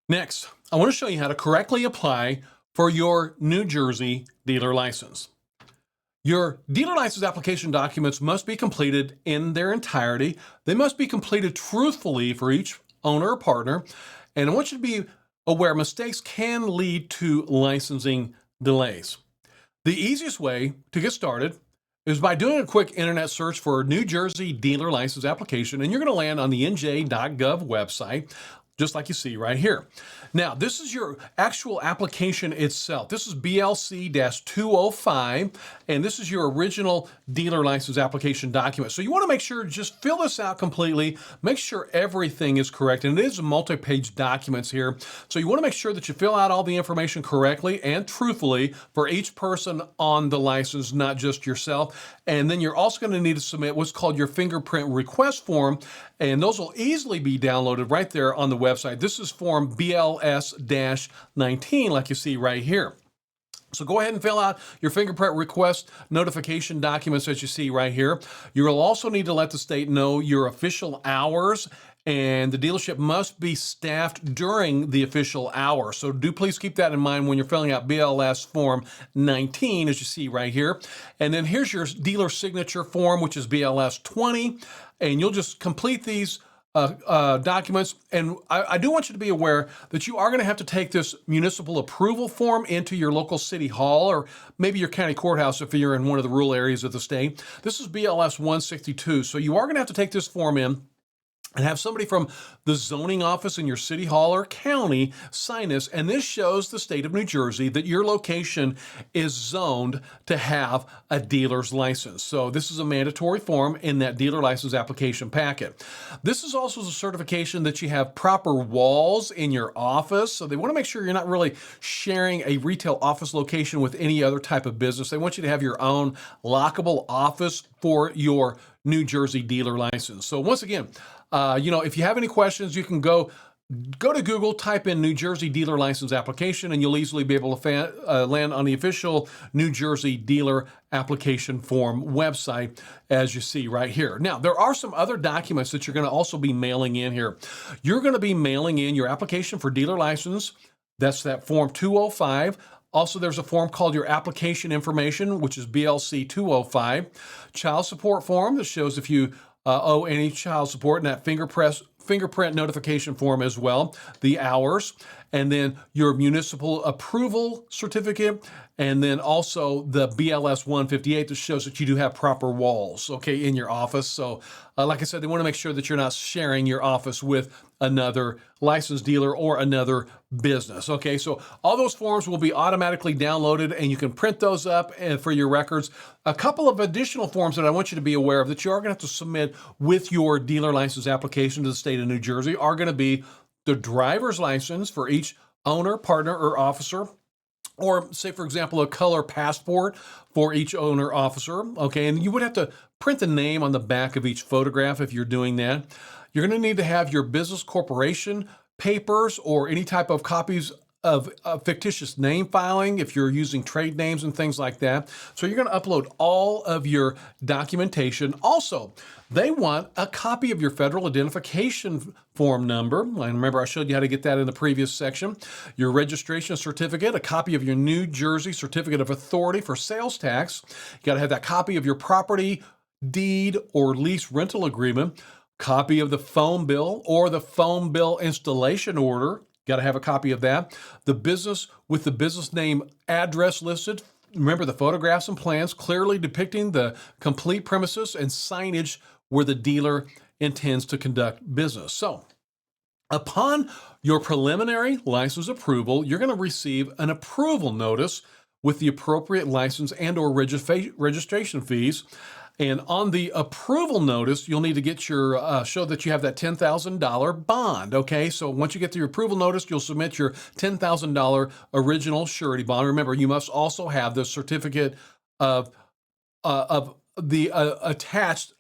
Next, I want to show you how to correctly apply for your New Jersey dealer license. Your dealer license application documents must be completed in their entirety. They must be completed truthfully for each owner or partner. And I want you to be aware mistakes can lead to licensing delays. The easiest way to get started is by doing a quick internet search for New Jersey dealer license application, and you're going to land on the nj.gov website, just like you see right here. Now, this is your actual application itself. This is BLC-205, and this is your original dealer license application document. So you want to make sure, just fill this out completely, make sure everything is correct, and it is a multi-page documents here. So you want to make sure that you fill out all the information correctly and truthfully for each person on the license, not just yourself. And then you're also going to need to submit what's called your Fingerprint Request Form, and those will easily be downloaded right there on the website. This is Form BLS-19, like you see right here. So go ahead and fill out your fingerprint request notification documents as you see right here. You'll also need to let the state know your official hours, and the dealership must be staffed during the official hour. So do please keep that in mind when you're filling out BLS Form 19, as you see right here. And then here's your dealer signature form, which is BLS 20, and you'll just complete these documents. And I do want you to be aware that you are going to have to take this municipal approval form into your local city hall, or maybe your county courthouse if you're in one of the rural areas of the state. This is BLS-163. So you are going to have to take this form in and have somebody from the zoning office in your city hall or county sign this, and this shows the state of New Jersey that your location is zoned to have a dealer's license. So this is a mandatory form in that dealer license application packet. This is also a certification that you have proper walls in your office, so they want to make sure you're not really sharing a retail office location with any other type of business. They want you to have your own lockable office for your New Jersey dealer license. So once again, if you have any questions, you can go to Google, type in New Jersey dealer license application, and you'll easily be able to land on the official New Jersey dealer application form website, as you see right here. Now, there are some other documents that you're going to also be mailing in here. You're going to be mailing in your application for dealer license. That's that Form 205. Also, there's a form called your application information, which is BLC 205. Child support form that shows if you owe any child support, and that fingerprint notification form as well, the hours, and then your municipal approval certificate, and then also the BLS 158 that shows that you do have proper walls, okay, in your office. So like I said, they want to make sure that you're not sharing your office with another licensed dealer or another business. Okay, so all those forms will be automatically downloaded, and you can print those up for your records. A couple of additional forms that I want you to be aware of that you are going to have to submit with your dealer license application to the state of New Jersey are going to be the driver's license for each owner, partner, or officer, or say, for example, a color passport for each owner officer. Okay, and you would have to print the name on the back of each photograph if you're doing that. You're going to need to have your business corporation papers or any type of copies of fictitious name filing if you're using trade names and things like that. So you're going to upload all of your documentation. Also, they want a copy of your federal identification form number. And remember, I showed you how to get that in the previous section. Your registration certificate, a copy of your New Jersey certificate of authority for sales tax. You got to have that copy of your property deed or lease rental agreement, copy of the phone bill or the phone bill installation order. Got to have a copy of that. The business with the business name address listed. Remember, the photographs and plans clearly depicting the complete premises and signage where the dealer intends to conduct business. So upon your preliminary license approval, you're going to receive an approval notice with the appropriate license and or registration fees. And on the approval notice, you'll need to get your show that you have that $10,000 bond. Okay, so once you get the approval notice, you'll submit your $10,000 original surety bond. Remember, you must also have the certificate of the attached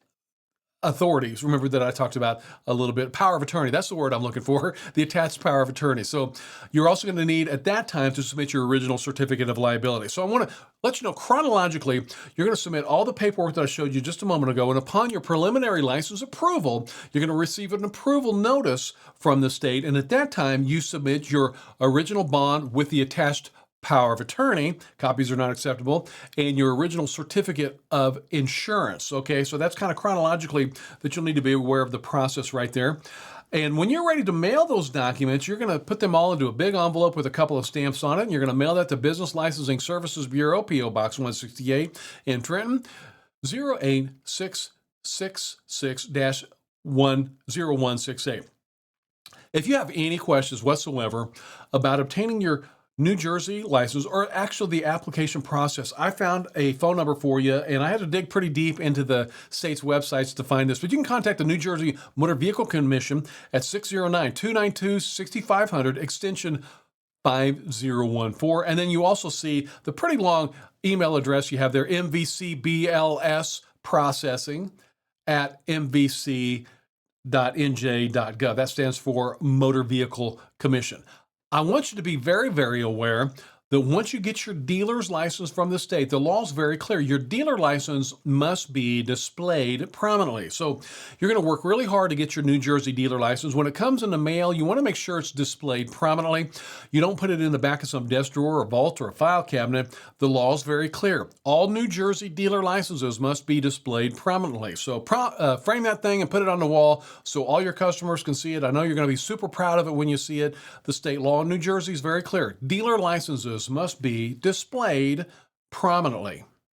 authorities. Remember that I talked about a little bit. Power of attorney, that's the word I'm looking for, the attached power of attorney. So you're also going to need at that time to submit your original certificate of liability. So I want to let you know chronologically, you're going to submit all the paperwork that I showed you just a moment ago, and upon your preliminary license approval, you're going to receive an approval notice from the state, and at that time, you submit your original bond with the attached power of attorney, copies are not acceptable, and your original certificate of insurance. Okay, so that's kind of chronologically that you'll need to be aware of the process right there. And when you're ready to mail those documents, you're going to put them all into a big envelope with a couple of stamps on it, and you're going to mail that to Business Licensing Services Bureau, P.O. Box 168 in Trenton, 08666-10168. If you have any questions whatsoever about obtaining your New Jersey license, or actually the application process, I found a phone number for you, and I had to dig pretty deep into the state's websites to find this, but you can contact the New Jersey Motor Vehicle Commission at 609-292-6500, extension 5014. And then you also see the pretty long email address you have there, MVCBLS processing at mvc.nj.gov. That stands for Motor Vehicle Commission. I want you to be very, very aware that once you get your dealer's license from the state, the law is very clear. Your dealer license must be displayed prominently. So you're going to work really hard to get your New Jersey dealer license. When it comes in the mail, you want to make sure it's displayed prominently. You don't put it in the back of some desk drawer or vault or a file cabinet. The law is very clear. All New Jersey dealer licenses must be displayed prominently. So frame that thing and put it on the wall so all your customers can see it. I know you're going to be super proud of it when you see it. The state law in New Jersey is very clear. Dealer licenses must be displayed prominently.